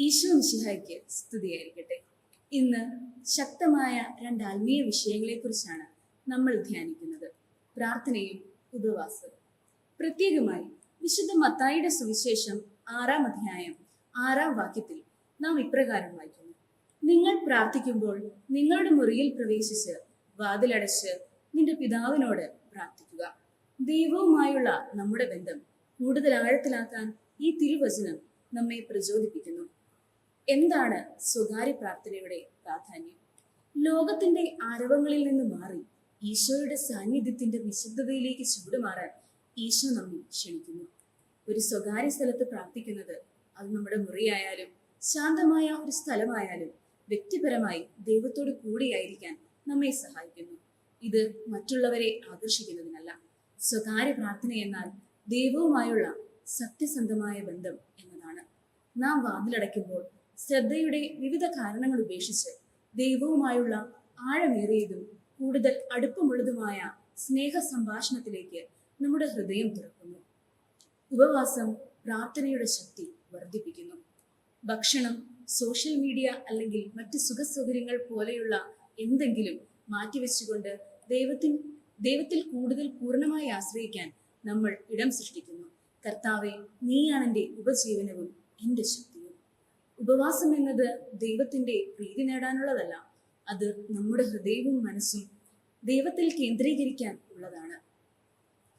ഈശോ മിശിഹായ്ക്ക് സ്തുതിയായിരിക്കട്ടെ. ഇന്ന് ശക്തമായ രണ്ട് ആത്മീയ വിഷയങ്ങളെക്കുറിച്ചാണ് നമ്മൾ ധ്യാനിക്കുന്നത്: പ്രാർത്ഥനയും ഉപവാസവും. പ്രത്യേകമായി വിശുദ്ധ മത്തായിയുടെ സുവിശേഷം 6-ാം അധ്യായം 6-ാം വാക്യത്തിൽ നാം ഇപ്രകാരം വായിക്കുന്നു: നിങ്ങൾ പ്രാർത്ഥിക്കുമ്പോൾ നിങ്ങളുടെ മുറിയിൽ പ്രവേശിച്ച് വാതിലടച്ച് നിന്റെ പിതാവിനോട് പ്രാർത്ഥിക്കുക. ദൈവവുമായുള്ള നമ്മുടെ ബന്ധം കൂടുതൽ ആഴത്തിലാക്കാൻ ഈ തിരുവചനം നമ്മെ പ്രചോദിപ്പിക്കുന്നു. എന്താണ് സ്വകാര്യ പ്രാർത്ഥനയുടെ പ്രാധാന്യം? ലോകത്തിന്റെ ആരവങ്ങളിൽ നിന്ന് മാറി ഈശോയുടെ സാന്നിധ്യത്തിന്റെ നിശബ്ദതയിലേക്ക് ചുവടുമാറാൻ ഈശോ നമ്മെ ക്ഷണിക്കുന്നു. ഒരു സ്വകാര്യ സ്ഥലത്ത് പ്രാർത്ഥിക്കുന്നത്, അത് നമ്മുടെ മുറിയായാലും ശാന്തമായ ഒരു സ്ഥലമായാലും, വ്യക്തിപരമായി ദൈവത്തോട് കൂടിയായിരിക്കാൻ നമ്മെ സഹായിക്കുന്നു. ഇത് മറ്റുള്ളവരെ ആകർഷിക്കുന്നതിനല്ല. സ്വകാര്യ പ്രാർത്ഥന എന്നാൽ ദൈവവുമായുള്ള സത്യസന്ധമായ ബന്ധം എന്നതാണ്. നാം വാതിലടയ്ക്കുമ്പോൾ ശ്രദ്ധയുടെ വിവിധ കാരണങ്ങൾ ഉപേക്ഷിച്ച് ദൈവവുമായുള്ള ആഴമേറിയതും കൂടുതൽ അടുപ്പമുള്ളതുമായ സ്നേഹ സംഭാഷണത്തിലേക്ക് നമ്മുടെ ഹൃദയം തുറക്കുന്നു. ഉപവാസം പ്രാർത്ഥനയുടെ ശക്തി വർദ്ധിപ്പിക്കുന്നു. ഭക്ഷണം, സോഷ്യൽ മീഡിയ അല്ലെങ്കിൽ മറ്റ് സുഖസൗകര്യങ്ങൾ പോലെയുള്ള എന്തെങ്കിലും മാറ്റിവെച്ചുകൊണ്ട് ദൈവത്തിൽ കൂടുതൽ പൂർണ്ണമായി ആശ്രയിക്കാൻ നമ്മൾ ഇടം സൃഷ്ടിക്കുന്നു. കർത്താവെ, നീയാണ് എൻ്റെ ഉപജീവനവും എൻ്റെ ശക്തിയും. ഉപവാസം എന്നത് ദൈവത്തിന്റെ പ്രീതി നേടാനുള്ളതല്ല, അത് നമ്മുടെ ഹൃദയവും മനസ്സും ദൈവത്തിൽ കേന്ദ്രീകരിക്കാൻ ഉള്ളതാണ്.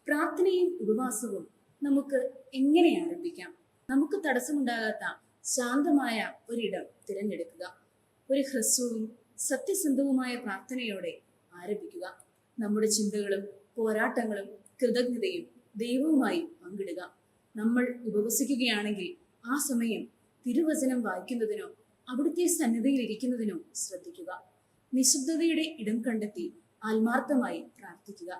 പ്രാർത്ഥനയും ഉപവാസവും നമുക്ക് എങ്ങനെ ആരംഭിക്കാം? നമുക്ക് തടസ്സമുണ്ടാകാത്ത ശാന്തമായ ഒരിടം തിരഞ്ഞെടുക്കുക. ഒരു ഹ്രസ്വവും സത്യസന്ധവുമായ പ്രാർത്ഥനയോടെ ആരംഭിക്കുക. നമ്മുടെ ചിന്തകളും പോരാട്ടങ്ങളും കൃതജ്ഞതയും ദൈവവുമായി പങ്കിടുക. നമ്മൾ ഉപവസിക്കുകയാണെങ്കിൽ ആ സമയം തിരുവചനം വായിക്കുന്നതിനോ അവിടുത്തെ സന്നിധിയിൽ ഇരിക്കുന്നതിനോ ശ്രദ്ധിക്കുക. നിശബ്ദതയുടെ ഇടം കണ്ടെത്തി ആത്മാർത്ഥമായി പ്രാർത്ഥിക്കുക.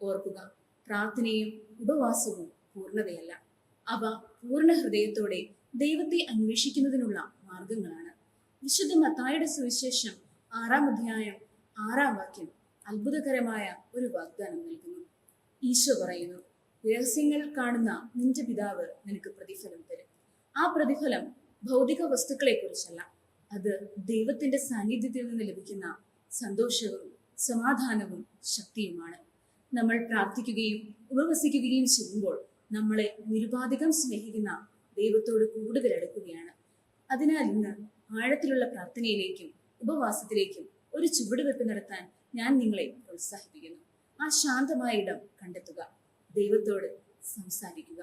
ഓർക്കുക, പ്രാർത്ഥനയും ഉപവാസവും പൂർണ്ണതയല്ല, അവ പൂർണ്ണ ഹൃദയത്തോടെ ദൈവത്തെ അന്വേഷിക്കുന്നതിനുള്ള മാർഗങ്ങളാണ്. വിശുദ്ധ മത്തായിയുടെ സുവിശേഷം 6-ാം അധ്യായം 6-ാം വാക്യം അത്ഭുതകരമായ ഒരു വാഗ്ദാനം നൽകുന്നു. ഈശോ പറയുന്നു, രഹസ്യങ്ങൾ കാണുന്ന നിന്റെ പിതാവ് നിനക്ക് പ്രതിഫലം തരും. ആ പ്രതിഫലം ഭൗതിക വസ്തുക്കളെ കുറിച്ചല്ല, അത് ദൈവത്തിന്റെ സാന്നിധ്യത്തിൽ നിന്ന് ലഭിക്കുന്ന സന്തോഷവും സമാധാനവും ശക്തിയുമാണ്. നമ്മൾ പ്രാർത്ഥിക്കുകയും ഉപവസിക്കുകയും ചെയ്യുമ്പോൾ നമ്മളെ നിരുപാധികം സ്നേഹിക്കുന്ന ദൈവത്തോട് കൂടുതൽ അടുക്കുകയാണ്. അതിനാൽ ഇന്ന് ആഴത്തിലുള്ള പ്രാർത്ഥനയിലേക്കും ഉപവാസത്തിലേക്കും ഒരു ചുവടുവെപ്പ് നടത്താൻ ഞാൻ നിങ്ങളെ പ്രോത്സാഹിപ്പിക്കുന്നു. ആ ശാന്തമായ ഇടം കണ്ടെത്തുക. ദൈവത്തോട് സംസാരിക്കുക.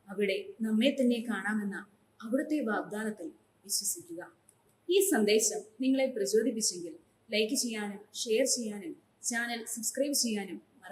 അവിടെ നമ്മെ തന്നെ കാണാമെന്ന അവിടുത്തെ വാഗ്ദാനത്തിൽ വിശ്വസിക്കുക. ഈ സന്ദേശം നിങ്ങളെ പ്രചോദിപ്പിച്ചെങ്കിൽ ലൈക്ക് ചെയ്യാനും ഷെയർ ചെയ്യാനും ചാനൽ സബ്സ്ക്രൈബ് ചെയ്യാനും